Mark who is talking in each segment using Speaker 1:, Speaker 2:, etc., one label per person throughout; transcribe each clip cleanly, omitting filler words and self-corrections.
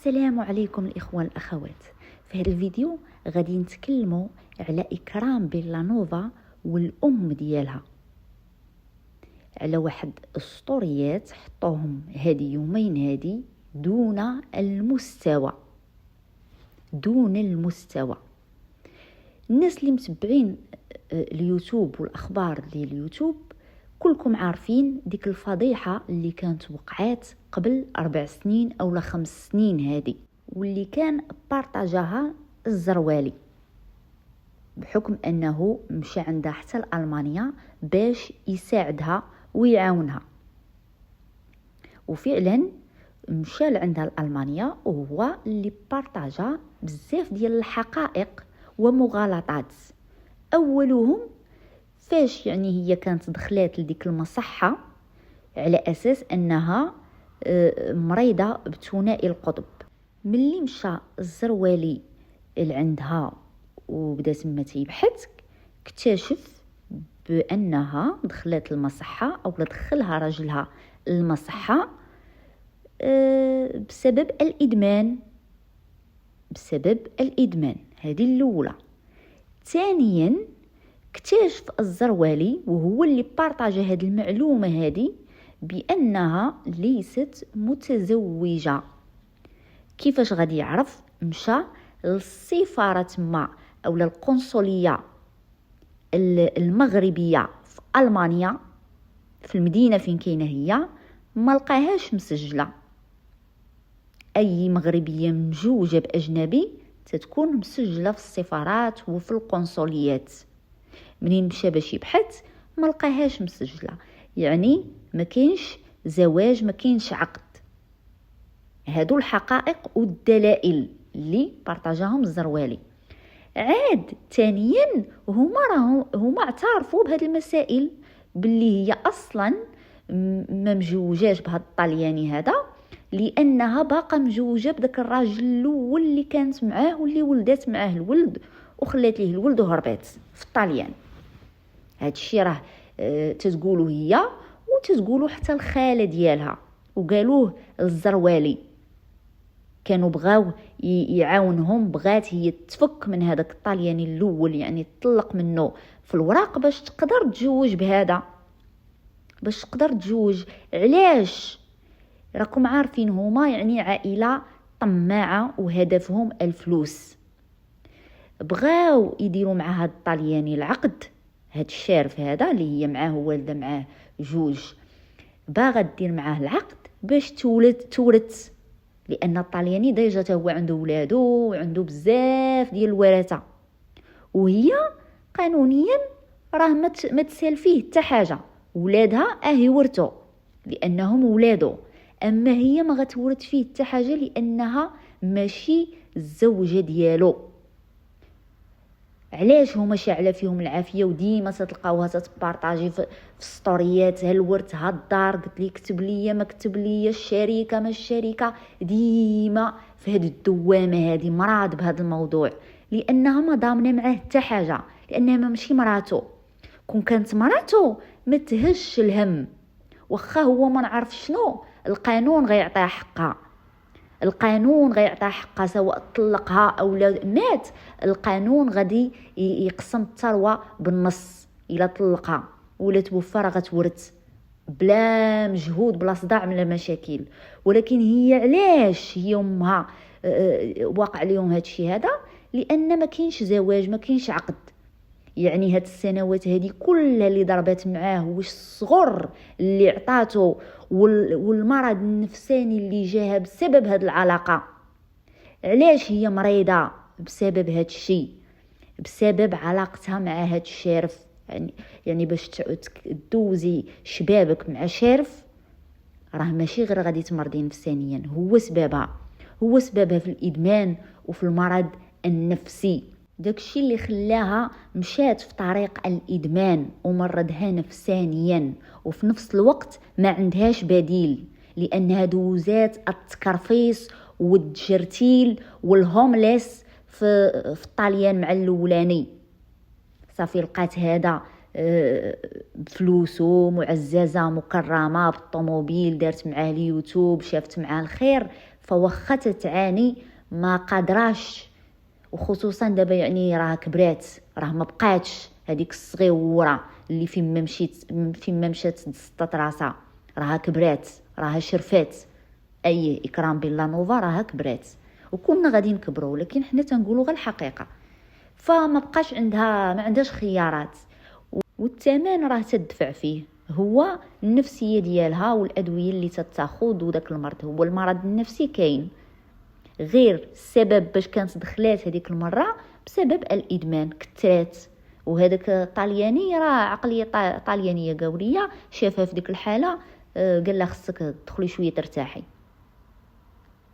Speaker 1: السلام عليكم الإخوان الأخوات. في هذا الفيديو غادي نتكلموا على إكرام بيلانوفا والأم ديالها، على واحد السطوريات حطوهم هادي يومين هادي دون المستوى. الناس اللي متبعين اليوتيوب والأخبار ديال اليوتيوب كلكم عارفين ديك الفضيحة اللي كانت وقعات قبل 4 سنين أو 5 سنين هادي، واللي كان بارطاجاها الزروالي بحكم أنه مشى عندها حتى لألمانيا باش يساعدها ويعاونها، وفعلا مشى لعندها لألمانيا وهو اللي بارطاجا بزاف ديال الحقائق ومغالطات. أولهم فاش هي كانت دخلات لديك المصحة على أساس أنها مريضة بثنائي القطب. ملي مشى الزروالي لعندها وبدا تما تيبحث، اكتشف بأنها دخلت المصحة أو دخلها رجلها المصحة بسبب الإدمان. هذه الأولى. ثانيا اكتشف الزروالي وهو اللي بارطاج هذه المعلومة هذه بأنها ليست متزوجة. كيفاش غادي يعرف؟ مشى للسفارة تما أو للقنصلية المغربية في ألمانيا في المدينة فين كاينة هي، ما لقاهاش مسجلة. أي مغربية مجوجة بأجنبي تتكون مسجلة في السفارات وفي القنصليات. منين مشى باش يبحث ما لقاهاش مسجله، ما كاينش زواج، ما كاينش عقد. هادو الحقائق والدلائل اللي بارطاجاهم الزروالي. عاد ثانيا هما اعترفوا بهذه المسائل، باللي هي اصلا ما مجوجاش بهذا الطلياني هذا، لانها باقا مجوجه بداك الراجل الاول اللي كانت معاه واللي ولدت معاه الولد وخلات ليه الولد وهربات في الطليان. هاد الشيء راه تتقولوا هي وتتقولوا حتى الخاله ديالها، وقالوه الزروالي. كانوا بغاو يعاونهم، بغات هي تفك من هذاك الطلياني الاول، تطلق منه في الوراق باش تقدر تتزوج بهذا، باش تقدر تتزوج. علاش؟ راكم عارفين هما عائله طماعه وهدفهم الفلوس. بغاو يديروا مع هاد الطلياني العقد، هاد الشارف هذا اللي هي معاه والده معاه جوج، باغا دير معاه العقد باش تورث، لان الطلياني ديجا هو عنده ولادو وعنده بزاف ديال الورثه، وهي قانونيا راه ما تسال فيه حتى حاجه. ولادها يورثوا لانهم ولادو، اما هي ما غتورث فيه حتى حاجه لانها ماشي الزوجه ديالو. علاش هما شاعله فيهم العافيه وديما تلقاوها تبارطاجي في السطوريات، ها الورث ها الدار، قلت لي كتب لي ما كتب لي، الشركه ما الشركه، ديما في هذه الدوامه هذه مراد بهذا الموضوع، لانها ما ضامنه معاه حتى حاجه، لانها ماشي مراته. كون كانت مراته ما تهش الهم، واخا هو ما نعرف شنو، القانون غيعطيها حقها. القانون غيعطيها حقها سواء طلقها او مات، القانون غادي يقسم الثروه بالنص الا طلقها، ولا توفى راه غتورث بلا مجهود بلا صداع من المشاكل. ولكن هي علاش هي امها واقع لهم هادشي هذا؟ لان ما كاينش زواج، ما كاينش عقد. هاد السنوات هذه كلها اللي ضربت معاه، واش الصغر اللي عطاته والمرض النفساني اللي جاها بسبب هاد العلاقه. علاش هي مريضه؟ بسبب هاد الشيء، بسبب علاقتها مع هاد الشارف. باش تدوزي شبابك مع شارف راه ماشي غير غادي تمرضي نفسانيا، هو سببها في الادمان وفي المرض النفسي. داكشي اللي خلاها مشات في طريق الادمان ومرضها نفسانيا، وفي نفس الوقت ما عندهاش بديل، لانها دوزات التكرفيس والتجرتيل والهومليس في الطاليان مع الاولاني. صافي لقات هذا بفلوسه معززه مكرمه بالطوموبيل، دارت معاه اليوتيوب، شافت معاه الخير، فوخا تتعاني ما قادراش، وخصوصا دابا يعني راه كبرات، راه ما بقاتش هذيك الصغيوره اللي فين ما مشات دسطات راسها، راها كبرات، راها شرفات. اي اكرام بالله نوفا راها كبرات، وكنا غادي نكبروا، ولكن حنا تنقولوا غير الحقيقه. فما بقاش عندها، ما عندهاش خيارات، والثمن راه تدفع فيه، هو النفسيه ديالها والادويه اللي تتاخذ وداك المرض. هو المرض النفسي كاين، غير السبب باش كانت دخلات هذيك المره بسبب الادمان، كثرات. وهذاك الطالياني راه عقليه طاليانيه قوريه، شافها في ديك الحاله قال لها خصك تدخلي شويه ترتاحي.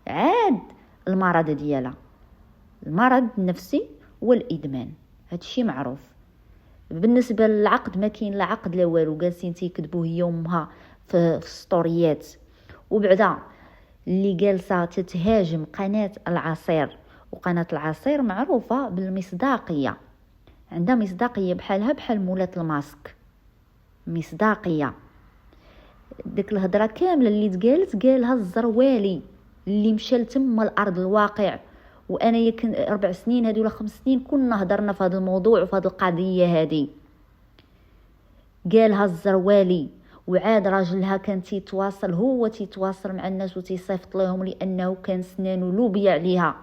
Speaker 1: عاد المرض ديالها المرض النفسي والادمان، هادشي معروف. بالنسبه للعقد ما كاين لا عقد لا والو، جالسين تيكذبوا هي وامها في السطوريات. وبعدا اللي جالسه تتهاجم قناه العصير، وقناه العصير معروفه بالمصداقيه، عندها مصداقيه بحالها بحال مولات الماسك، مصداقيه. ديك الهضره كامله اللي تقالت قالها الزروالي اللي مشى لتما الارض الواقع. وانا يمكن 4 سنين هذه ولا 5 سنين كنا هضرنا في هذا الموضوع وفي هذه القضيه هذه، قالها الزروالي. وعاد راجلها كان تيتواصل، هو تيتواصل مع الناس وتيصيفط لهم، لانه كان سنانو لوبيا عليها،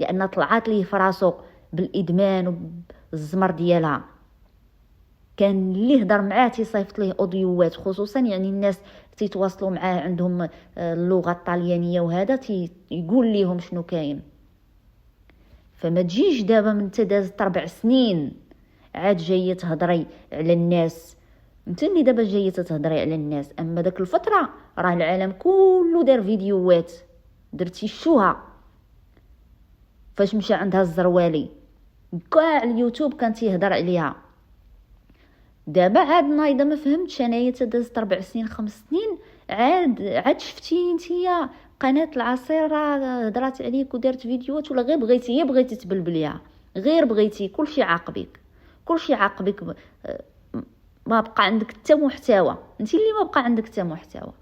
Speaker 1: لان طلعت ليه فراسو بالادمان والزمر ديالها. كان اللي هضر معاه تيصيفط ليه اوديوات، خصوصا يعني الناس تيتواصلوا معاه عندهم اللغه الطليانيه، وهذا يقول لهم شنو كاين. فما تجيش دابا من تدازت 4 سنين عاد جايه تهضري على الناس، انت اللي دابا جايه تهضري على الناس. اما داك الفتره راه العالم كله دار فيديوهات، درتي شوها فاش مشى عندها الزروالي، كاع اليوتيوب كان تيهضر عليها. دابا عاد نايضه ما فهمتش انايا تدازت 4 سنين 5 سنين عاد شفتي نتيا قناه العصير راه هضرات عليك ودارت فيديوهات، ولا غير بغيتي تبلبليها، غير بغيتي كلشي عاقبك ما بقى عندك حتى محتوى، انت اللي ما بقى عندك حتى محتوى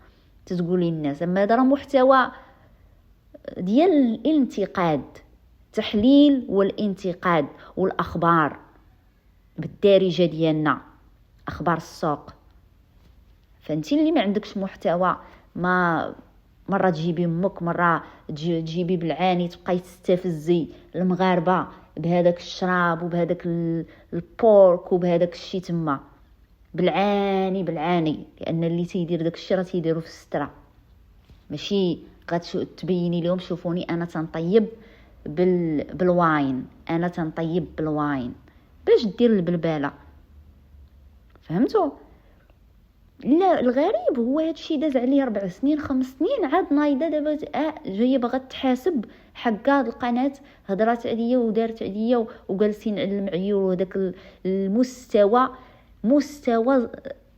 Speaker 1: تتقولي الناس. اما هذا راه محتوى ديال الانتقاد، تحليل والانتقاد والاخبار بالدارجه ديالنا، اخبار السوق. فانت اللي ما عندكش محتوى، ما مره تجيبي امك، مره تجيبي بالعاني تبقاي تستفزي المغاربه بهذاك الشراب وبهذاك البورك وبهذاك الشيء تما، بالعاني لان اللي تيدير داك الشيء راه تيديروا في الستره، ماشي غتبيني لهم شوفوني انا تنطيب بالواين، انا تنطيب بالواين باش دير البلباله. فهمتوا؟ لا الغريب هو هادشي داز عليه 4 سنين 5 سنين، عاد نايضه دابا جايه باغا تحاسب حق هاد القناه، هضرات عليا ودارت عليا وجالسين على المعيور. وداك المستوى مستوى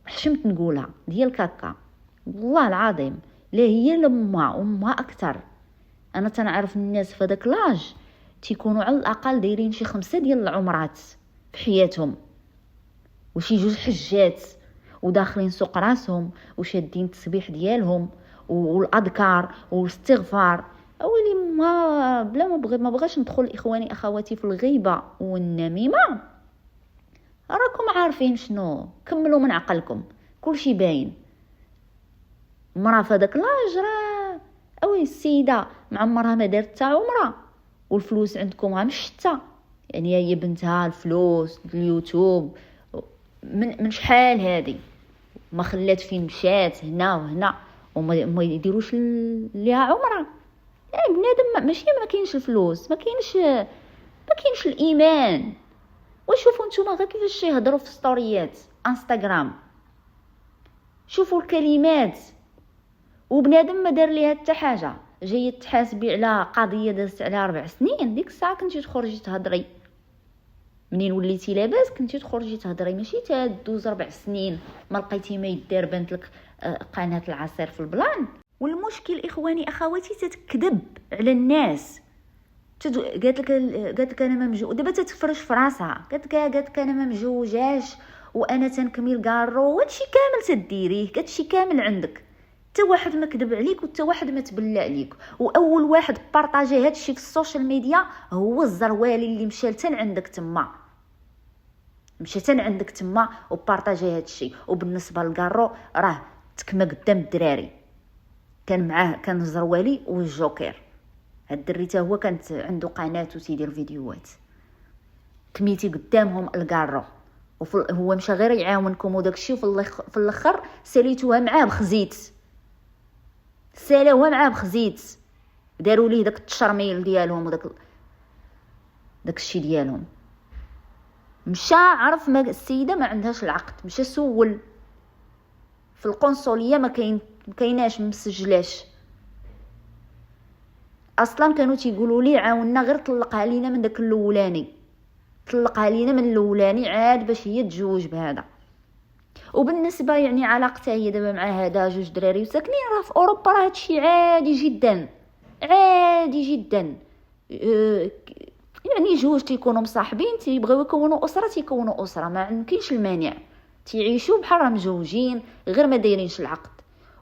Speaker 1: حشمت نقولها ديال كاكا، والله العظيم لا هي امها اكثر. انا تنعرف الناس في داك لاج تيكونوا على الاقل دايرين شي 5 ديال العمرات في حياتهم، وشي 2 حجات، وداخلين سوق راسهم وشادين التسبيح ديالهم والاذكار والاستغفار. اولي ما بلا ما بغاش ندخل اخواني اخواتي في الغيبه والنميمه، راكم عارفين شنو، كملوا من عقلكم، كلشي باين. مرا في داك لاج راه اوي السيده معمرها ما دارت حتى عمره، والفلوس عندكم غا مشتا، يعني هي بنتها الفلوس اليوتيوب من شحال هذه ما خلات فين مشات هنا وهنا وما يديروش ليها عمره. يعني بنادم ماشي ما كاينش الفلوس، ما كاينش الايمان. وشوفوا نتوما غير كيفاش يهضروا في ستوريات انستغرام، شوفوا الكلمات، وبنادم ما دار ليها حتى حاجه، جايه تحاسبي على قضيه دازت عليها 4 سنين. ديك الساعه كنتي تخرجي تهضري، منين وليتي لاباس كنتي تخرجي تهضري، ماشي تدوز 4 سنين ما لقيتي ما يدار بنت لك قناه العصير في البلان. والمشكل اخواني اخواتي تتكذب على الناس، قالت لك انا ما مجوج، دابا تتفرش في راسها، قالت لك انا ما مجوجاش وانا تنكمل كارو، هادشي كامل تديريه، هادشي كامل عندك، حتى واحد ما كذب عليك وحتى واحد ما تبلى عليك. واول واحد بارطاجي هذا الشيء في السوشيال ميديا هو الزروالي اللي مشى لتن عندك تما، وبارطاجي هذا الشيء. وبالنسبه للكارو راه تكمى قدام الدراري، كان معاه كان الزروالي والجوكر. هاد الدري حتى هو كانت عنده قناه وتيدير فيديوهات، كميتي قدامهم الكارو. هو مشى غير يعاونكم وداك الشيء، في الاخر ساليتوها معاه بخزيت، سالاوها معاه بخزيت، داروا ليه داك التشرميل ديالهم وداك الشيء ديالهم. مشى عرف ما السيده ما عندهاش العقد، مشى سول في القنصليه ما كايناش مسجلاش اصلا. كانوا تيقولوا لي عاوننا غير طلقها لينا من داك الاولاني، طلقها لينا من الاولاني عاد باش هي تجوج بهذا. وبالنسبه يعني علاقتها هي دابا مع هذا جوج دراري وساكنين راه في اوروبا، راه هادشي عادي جدا، عادي جدا. يعني جوج تيكونوا مصاحبين تيبغيو يكونوا اسره، تيكونوا اسره، ما يمكنش المانع، تيعيشوا بحال راه مزوجين غير ما دايرينش العقد.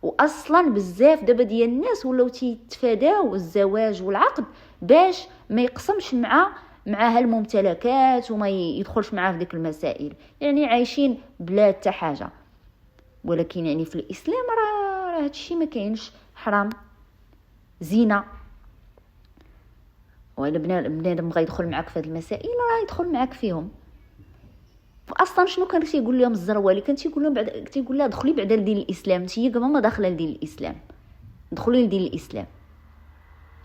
Speaker 1: واصلا بزاف دابا ديال الناس ولاو تيتفاداو الزواج والعقد باش ما يقسمش معها الممتلكات وما يدخلش معها في ديك المسائل، يعني عايشين بلا حتى حاجه. ولكن يعني في الاسلام راه هادشي ما كاينش، حرام، زينه. والا بنادم بغى يدخل معاك في هاد المسائل راه يدخل معاك فيهم. اصلا شنو كان تيقول لهم الزروالي؟ كان تيقول لهم تيقول لها دخلي بعدا لدين الاسلام، انتي كما ما داخله لدين الاسلام، دخلي لدين الاسلام.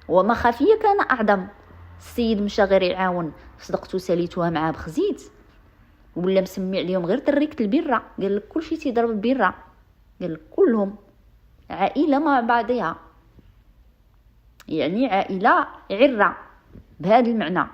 Speaker 1: وما خافيه كان اعظم. السيد مشى غير يعاون، صدقتو ساليتوها معاه بخزيت، ولا مسمي عليهم غير تريكه البره، قال لك كلشي تيضرب البره، قال لك كلهم عائله مع بعضها، يعني عائله عره بهذا المعنى.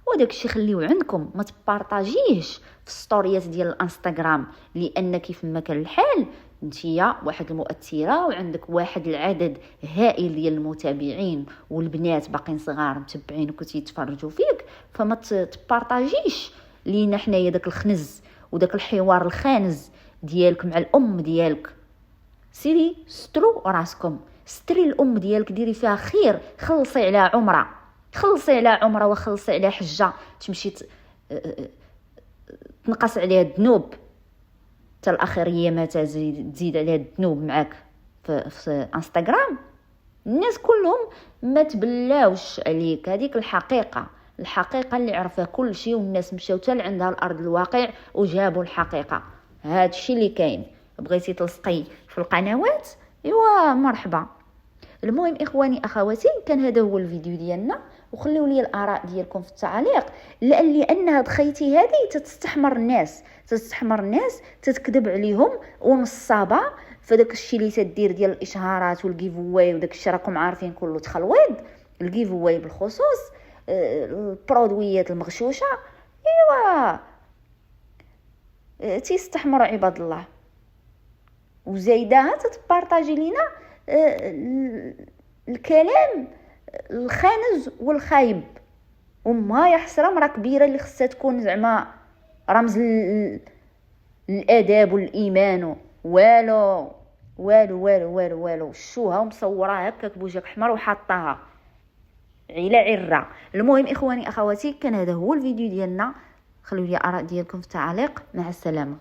Speaker 1: وداك الشيء خليوه عندكم، ما تبارطاجيهش في ستوريات ديال الانستغرام، لان كيف ما كان الحال نتيا واحد المؤثره وعندك واحد العدد هائل ديال المتابعين والبنات باقين صغار متبعينك وتيتفرجوا فيك، فما تبارطاجيش لينا حنايا داك الخنز وداك الحوار الخانز ديالك مع الام ديالك. سيري سترو راسكم، ستري الام ديالك، ديري فيها خير، خلصي على عمره، خلصي على عمره وخلصي على حجه، تمشي تنقص عليها الذنوب حتى الاخر هي ما تزيد عليها الذنوب معاك في انستغرام. الناس كلهم ما تبلاوش عليك، هذيك الحقيقه اللي عرفها كل شيء، والناس مشاو حتى عندها الارض الواقع وجابوا الحقيقه. هذا الشيء اللي كاين. بغيتي تلصقي في القنوات ايوا مرحبا. المهم اخواني اخواتي، كان هذا هو الفيديو ديالنا، وخليوا لي الاراء ديالكم في التعليق، لان هاد خيتي هذه تستحمر الناس تتكذب عليهم ونصابه فداك الشيء اللي تدير ديال الاشهارات والجيف واي وداك الشيء راكم عارفين كله تخلويض. الجيف واي بالخصوص البرودويات المغشوشه ايوا تيستحمروا عباد الله. وزايده تتبارطاجي لينا الكلام الخانز والخايب. وما يحسره مرا كبيره اللي خصها تكون زعما رمز الاداب والايمان. والو والو والو والو والو، شوها ومصوراها هكاك بوجهك احمر وحاطاها عيله عره. المهم اخواني اخواتي، كان هذا هو الفيديو ديالنا، خلوا لي اراء ديالكم في التعليق. مع السلامه.